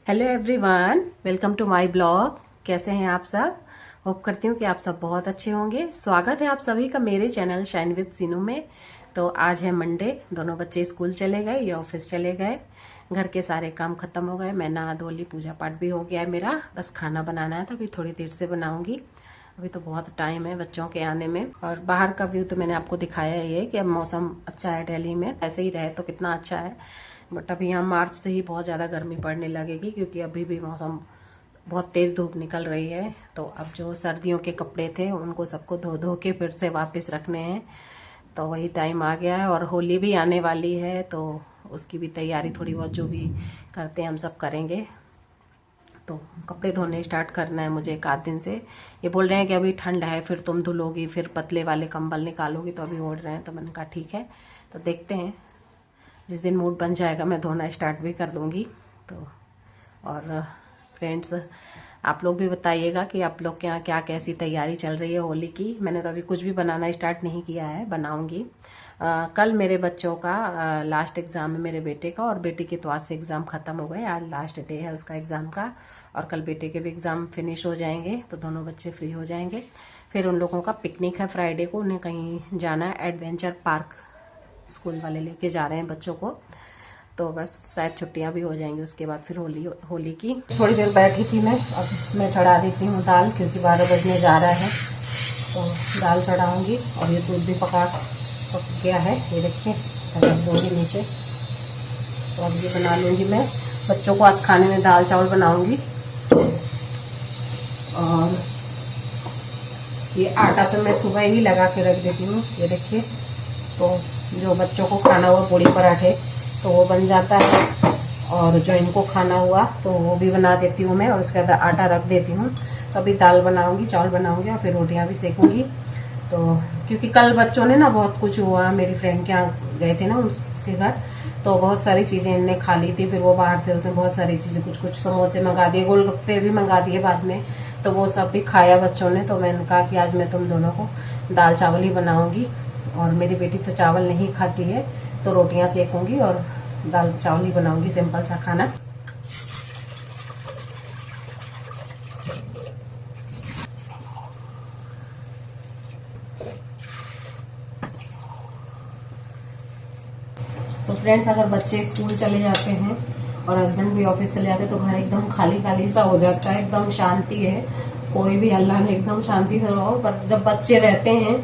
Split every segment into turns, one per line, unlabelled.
Hello everyone, welcome to my blog. कैसे हैं आप सब? होप करती हूँ कि आप सब बहुत अच्छे होंगे। स्वागत है आप सभी का मेरे चैनल शाइन विद सीनू में। तो आज है मंडे, दोनों बच्चे स्कूल चले गए या ऑफिस चले गए। घर के सारे काम खत्म हो गए, मैं नहा धो ली, पूजा पाठ भी हो गया है मेरा। बस खाना बनाना है तो अभी थोड़ी देर से बनाऊंगी। अभी तो बहुत टाइम है बच्चों के आने में। और बाहर का व्यू तो मैंने आपको दिखाया ही है कि अब मौसम अच्छा है दिल्ली में। ऐसे ही रहे तो कितना अच्छा है। बट अभी यहाँ मार्च से ही बहुत ज़्यादा गर्मी पड़ने लगेगी, क्योंकि अभी भी मौसम बहुत तेज़ धूप निकल रही है। तो अब जो सर्दियों के कपड़े थे उनको सबको धो धो के फिर से वापस रखने हैं। तो वही टाइम आ गया है और होली भी आने वाली है, तो उसकी भी तैयारी थोड़ी बहुत जो भी करते हैं हम सब करेंगे। तो कपड़े धोने स्टार्ट करना है मुझे एक आध दिन से। ये बोल रहे हैं कि अभी ठंड है, फिर तुम धुलोगी, फिर पतले वाले कंबल निकालोगी, तो अभी ओढ़ रहे हैं। तो मैंने कहा ठीक है, तो देखते हैं। जिस दिन मूड बन जाएगा मैं धोना स्टार्ट भी कर दूंगी। तो और फ्रेंड्स, आप लोग भी बताइएगा कि आप लोग के यहाँ क्या कैसी तैयारी चल रही है होली की। मैंने तो अभी कुछ भी बनाना स्टार्ट नहीं किया है, बनाऊंगी। कल मेरे बच्चों का लास्ट एग्ज़ाम है, मेरे बेटे का, और बेटी के तो आज से एग्ज़ाम ख़त्म हो गए। आज लास्ट डे है उसका एग्ज़ाम का, और कल बेटे के भी एग्ज़ाम फिनिश हो जाएंगे, तो दोनों बच्चे फ्री हो जाएंगे। फिर उन लोगों का पिकनिक है फ्राइडे को, उन्हें कहीं जाना है एडवेंचर पार्क। स्कूल वाले लेके जा रहे हैं बच्चों को। तो बस शायद छुट्टियां भी हो जाएंगी उसके बाद फिर होली की। थोड़ी देर बैठी थी मैं, अब मैं चढ़ा देती हूँ दाल, क्योंकि 12 बजने जा रहा है। तो दाल चढ़ाऊंगी, और ये दूध भी पक गया है, ये देखिए, रख दूँगी नीचे। तो अब ये बना लूँगी मैं। बच्चों को आज खाने में दाल चावल बनाऊँगी। और ये आटा तो मैं सुबह ही लगा के रख देती हूँ, ये देखिए। तो जो बच्चों को खाना हुआ पूड़ी पराठे तो वो बन जाता है, और जो इनको खाना हुआ तो वो भी बना देती हूँ मैं, और उसके बाद आटा रख देती हूँ। तो अभी दाल बनाऊंगी, चावल बनाऊंगी, और फिर रोटियां भी सेकूंगी। तो क्योंकि कल बच्चों ने ना बहुत कुछ हुआ, मेरी फ्रेंड के यहाँ गए थे ना उसके घर, तो बहुत सारी चीज़ें इनने खा ली थी। फिर वो बाहर से उसने बहुत सारी चीज़ें, कुछ कुछ समोसे मंगा दिए, गोलगप्पे भी मंगा दिए बाद में। तो वो सब भी खाया बच्चों ने। तो मैंने कहा कि आज मैं तुम दोनों को दाल चावल ही बनाऊंगी। और मेरी बेटी तो चावल नहीं खाती है, तो रोटियां सेकूंगी और दाल चावल ही बनाऊंगी, सिंपल सा खाना। तो फ्रेंड्स, अगर बच्चे स्कूल चले जाते हैं और हस्बैंड भी ऑफिस चले जाते हैं तो घर एकदम खाली खाली सा हो जाता है, एकदम शांति है। कोई भी हल्ला नहीं, एकदम शांति से रहो। पर जब बच्चे रहते हैं,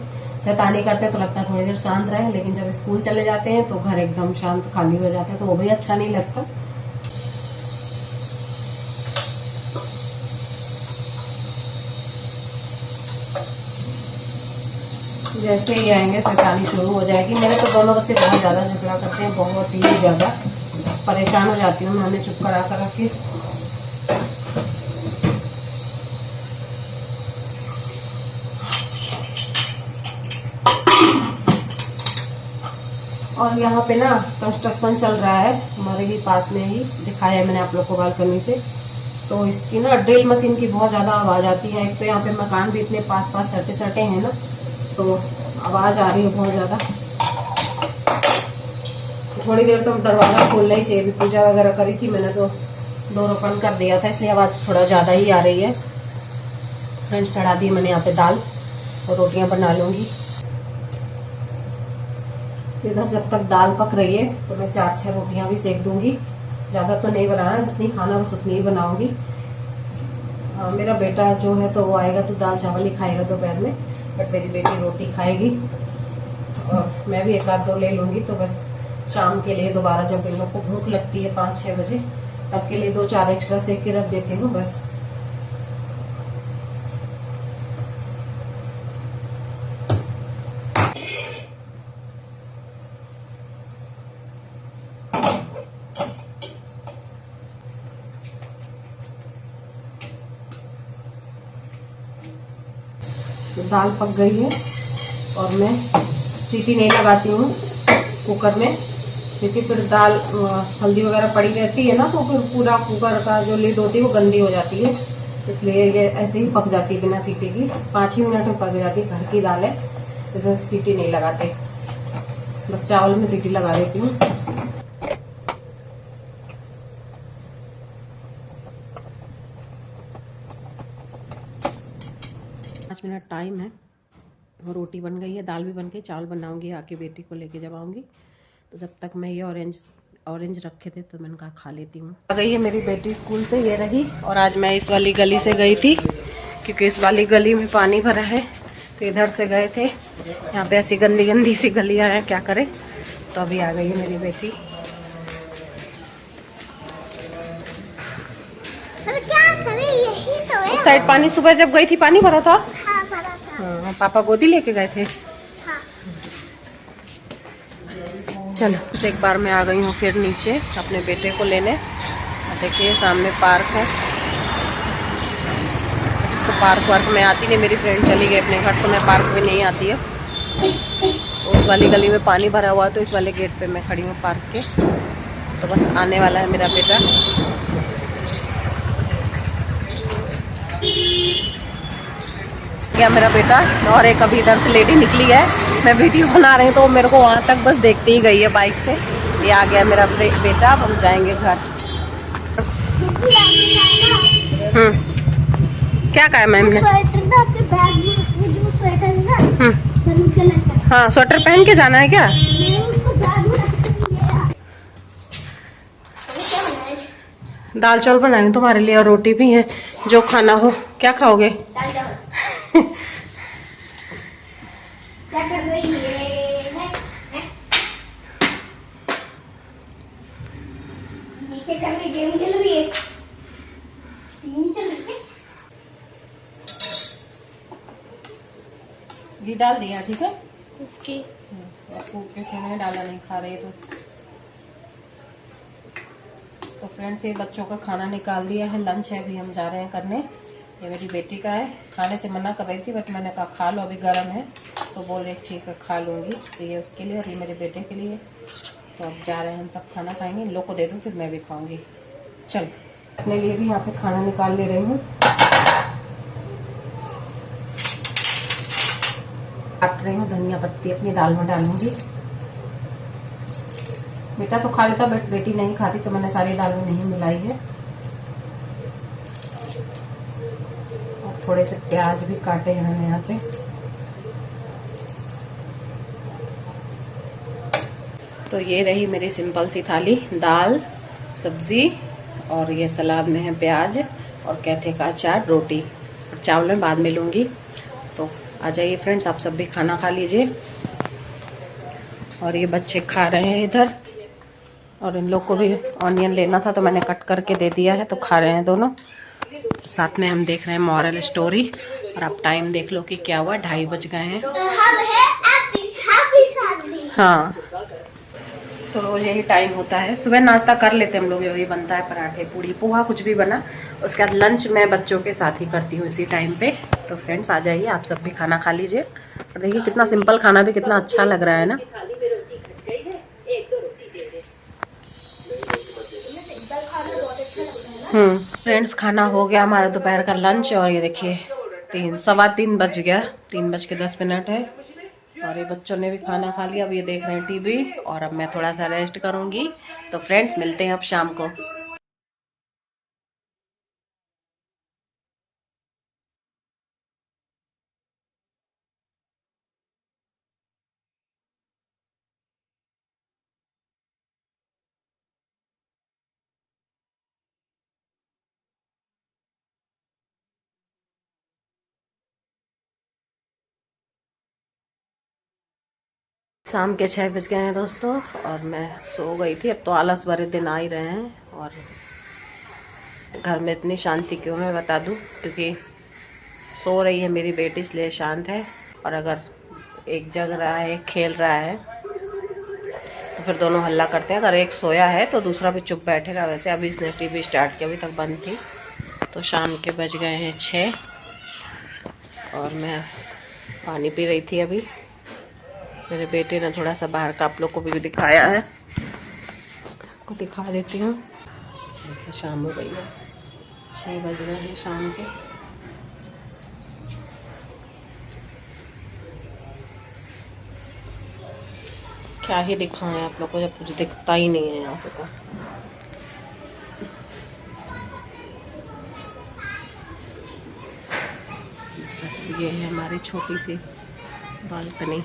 शैतानी करते हैं, तो लगता है थोड़ी देर शांत रहे। लेकिन जब स्कूल चले जाते हैं तो घर एकदम शांत खाली हो जाता है, तो वो भी अच्छा नहीं लगता। जैसे ही आएंगे शैतानी शुरू हो जाएगी। मेरे तो दोनों बच्चे बहुत ज़्यादा झगड़ा करते हैं, बहुत ही ज़्यादा। परेशान हो जाती हूँ मैं उन्हें चुप करा कर रखे। और यहाँ पे ना कंस्ट्रक्शन चल रहा है हमारे ही पास में ही, दिखाया है मैंने आप लोग को बालकनी से। तो इसकी ना ड्रिल मशीन की बहुत ज़्यादा आवाज़ आती है। एक तो यहाँ पे मकान भी इतने पास पास सटे सटे हैं ना, तो आवाज़ आ रही है बहुत ज़्यादा। थोड़ी देर तो दरवाज़ा खोलना ही चाहिए। भी पूजा वगैरह करी थी मैंने, तो डोर ओपन कर दिया था, इसलिए आवाज़ थोड़ा ज़्यादा ही आ रही है। फ्रेंड्स, चढ़ा दी मैंने यहाँ पे दाल, और रोटियाँ बना लूँगी। इधर जब तक दाल पक रही है तो मैं 4-6 रोटियां भी सेक दूंगी। ज़्यादा तो नहीं बनाना, जितनी खाना बस उतनी ही बनाऊंगी। मेरा बेटा जो है तो वो आएगा तो दाल चावल ही खाएगा दोपहर में, बट मेरी बेटी रोटी खाएगी। और मैं भी एक आध दो ले लूँगी, तो बस शाम के लिए दोबारा जब इन लोग को भूख लगती है 5-6 बजे, तब के लिए 2-4 एक्स्ट्रा सेक के रख देती हूँ बस। तो दाल पक गई है, और मैं सीटी नहीं लगाती हूँ कुकर में, क्योंकि फिर दाल हल्दी वगैरह पड़ी रहती है ना, तो फिर पूरा कुकर का जो लिड होती है वो गंदी हो जाती है। इसलिए ये ऐसे ही पक जाती है बिना सीटी की, 5 ही मिनट में पक जाती है। घर की दाल है, जैसे सीटी नहीं लगाते, बस चावल में सीटी लगा देती हूँ। मिनट टाइम है। और रोटी बन गई है, दाल भी बन गई, चावल बनाऊंगी, आके बेटी को लेके जब आऊँगी। तो जब तक मैं ये ऑरेंज रखे थे तो मैंने कहा खा लेती हूँ। आ गई है मेरी बेटी स्कूल से, ये रही। और आज मैं इस वाली गली से गई थी क्योंकि इस वाली गली में पानी भरा है, तो इधर से गए थे। यहाँ पे ऐसी गंदी गंदी सी गलियाँ हैं, क्या करें। तो अभी आ गई है मेरी बेटी।
क्या करें, यही तो है।
उस साइड पानी सुबह जब गई थी पानी भरा था।
हाँ, भरा था।
हाँ, पापा गोदी लेके गए थे।
हाँ।
चलो एक बार मैं आ गई हूँ फिर नीचे अपने बेटे को लेने। देखिए सामने पार्क है, तो पार्क वार्क में आती नहीं, मेरी फ्रेंड चली गई अपने घर, तो मैं पार्क में नहीं आती है। तो उस वाली गली में पानी भरा हुआ है, तो इस वाले गेट पे मैं खड़ी हूँ पार्क के। तो बस आने वाला है मेरा बेटा। क्या मेरा बेटा, और एक अभी इधर से लेडी निकली है, मैं वीडियो बना रही हूँ तो मेरे को वहाँ तक बस देखती ही गई है बाइक से। ये आ गया मेरा बेटा, अब हम जाएंगे घर। क्या कहा मैम ने? हाँ, स्वेटर पहन के जाना है क्या? दाल चावल बनाई हूँ तुम्हारे लिए और रोटी भी है, जो खाना हो। क्या खाओगे?
दाल चावल। क्या कर रही है? ये क्या कर रही है? गेम खेल रही है? टीवी चल रही है?
घी डाल दिया, ठीक है।
ओके।
नहीं डाला, नहीं खा रही तो फ्रेंड्स ये बच्चों का खाना निकाल दिया है, लंच है, अभी हम जा रहे हैं करने। ये मेरी बेटी का है, खाने से मना कर रही थी बट मैंने कहा खा लो, अभी गर्म है। तो बोल रही ठीक है खा लूँगी। तो ये उसके लिए और ये मेरे बेटे के लिए। तो अब जा रहे हैं हम सब खाना खाएंगे, इन लोग को दे दूँ फिर मैं भी खाऊँगी। चल, अपने लिए भी यहाँ पे खाना निकाल ले रही हूँ। काट रही हूँ धनिया पत्ती, अपनी दाल में डालूंगी। बेटा तो खा लेता बट बेटी नहीं खाती, तो मैंने सारी दाल में नहीं मिलाई है। और थोड़े से प्याज भी काटे हैं मैंने यहाँ पे। तो ये रही मेरी सिंपल सी थाली, दाल, सब्जी और ये सलाद में है प्याज और कैथे का अचार, रोटी। और चावल में बाद में लूँगी। तो आ जाइए फ्रेंड्स, आप सब भी खाना खा लीजिए। और ये बच्चे खा रहे हैं इधर, और इन लोग को भी ऑनियन लेना था तो मैंने कट करके दे दिया है, तो खा रहे हैं दोनों। साथ में हम देख रहे हैं मॉरल स्टोरी। और आप टाइम देख लो कि क्या हुआ, 2:30 बज गए हैं। हाँ, तो रोज यही टाइम होता है। सुबह नाश्ता कर लेते हम लोग, यही बनता है, पराठे, पूड़ी, पोहा, कुछ भी बना। उसके बाद लंच मैं बच्चों के साथ ही करती हूँ इसी टाइम पे। तो फ्रेंड्स आ जाइए, आप सब भी खाना खा लीजिए। और देखिए कितना सिंपल खाना भी कितना अच्छा लग रहा है ना। फ्रेंड्स खाना हो गया हमारा दोपहर का लंच। और ये देखिए 3:15 बज गया, 3:10 है। और ये बच्चों ने भी खाना खा लिया, अब ये देख रहे हैं टीवी। और अब मैं थोड़ा सा रेस्ट करूंगी। तो फ्रेंड्स मिलते हैं अब शाम को। शाम के 6 बज गए हैं दोस्तों, और मैं सो गई थी। अब तो आलस भरे दिन आ ही रहे हैं। और घर में इतनी शांति क्यों, मैं बता दूं, क्योंकि सो रही है मेरी बेटी इसलिए शांत है। और अगर एक जग रहा है, एक खेल रहा है, तो फिर दोनों हल्ला करते हैं। अगर एक सोया है तो दूसरा भी चुप बैठेगा। वैसे अभी इसने टीवी स्टार्ट किया, अभी तक बंद थी। तो शाम के बज गए हैं 6, और मैं पानी पी रही थी अभी। मेरे बेटे ने थोड़ा सा बाहर का आप लोग को भी दिखाया है, आपको दिखा देती हूँ। देखिए शाम हो गई है, 6 बज रहे हैं शाम के। क्या ही दिखाएं आप लोग को जब कुछ दिखता ही नहीं है यहाँ से। तो बस ये है हमारी छोटी सी बालकनी।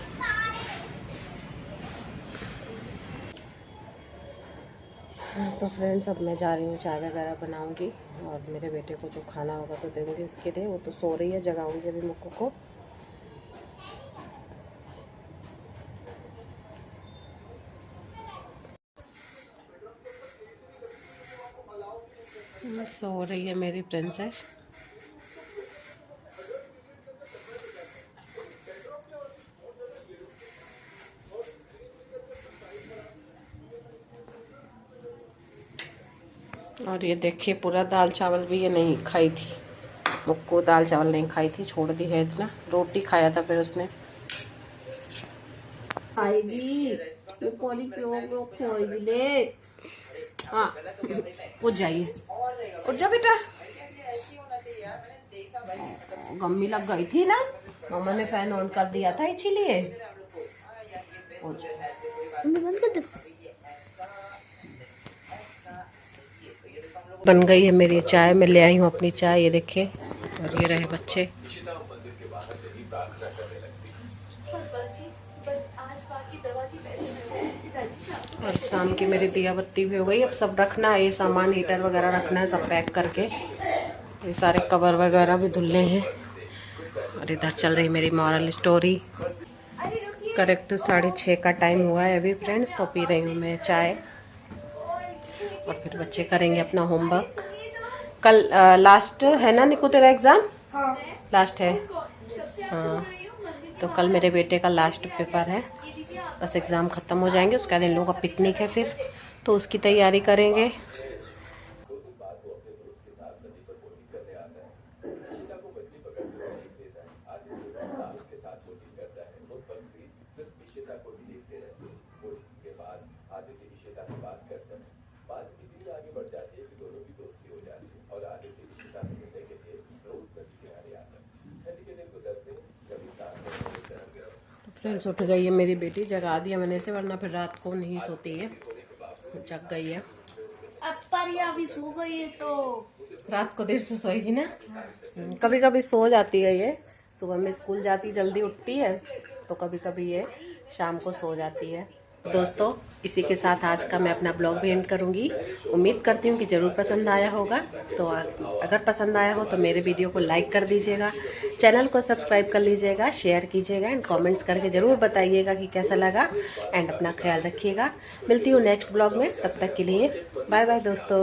तो फ्रेंड्स अब मैं जा रही हूँ, चाय वगैरह बनाऊंगी और मेरे बेटे को जो खाना होगा तो देंगे उसके लिए। वो तो सो रही है, जगाऊंगी अभी मुक्कू को। सो रही है मेरी प्रिंसेस। और ये देखिए पूरा दाल चावल भी ये नहीं खाई थी, मुक्को दाल चावल नहीं खाई थी, छोड़ दी है इतना। रोटी खाया था फिर उसने। खाएगी वो पॉली प्यो खोएगी ले। हाँ उठ जाइए, उठ जा बेटा। गम्मी लग गई थी ना, मम्मा ने फैन ऑन कर दिया था इसीलिए। बंद कर दो। बन गई है मेरी चाय, मैं ले आई हूँ अपनी चाय, ये देखिए। और ये रहे बच्चे। और शाम की मेरी दिया बत्ती भी हो गई। अब सब रखना है, ये सामान हीटर वगैरह रखना है सब पैक करके। ये सारे कवर वगैरह भी धुलने हैं। और इधर चल रही मेरी मॉरल स्टोरी। करेक्ट 6:30 का टाइम हुआ है अभी फ्रेंड्स। तो पी रही हूँ मैं चाय और फिर बच्चे करेंगे अपना होमवर्क। कल लास्ट है ना निकू तेरा एग्ज़ाम? हाँ। लास्ट है हाँ। तो कल मेरे बेटे का लास्ट पेपर है, बस एग्ज़ाम ख़त्म हो जाएंगे उसके बाद इन लोगों का पिकनिक है फिर, तो उसकी तैयारी करेंगे। फ्रेंड्स उठ गई है मेरी बेटी, जगा दिया मैंने इसे, वरना फिर रात को नहीं सोती है। जग गई है
अब पर ये अभी सो गई है तो
रात को देर से सोएगी ना। कभी कभी सो जाती है ये, सुबह में स्कूल जाती जल्दी उठती है, तो कभी कभी ये शाम को सो जाती है। दोस्तों इसी के साथ आज का मैं अपना ब्लॉग भी एंड करूंगी। उम्मीद करती हूँ कि ज़रूर पसंद आया होगा। तो अगर पसंद आया हो तो मेरे वीडियो को लाइक कर दीजिएगा, चैनल को सब्सक्राइब कर लीजिएगा, शेयर कीजिएगा एंड कमेंट्स करके ज़रूर बताइएगा कि कैसा लगा। एंड अपना ख्याल रखिएगा। मिलती हूँ नेक्स्ट ब्लॉग में, तब तक के लिए बाय बाय दोस्तों।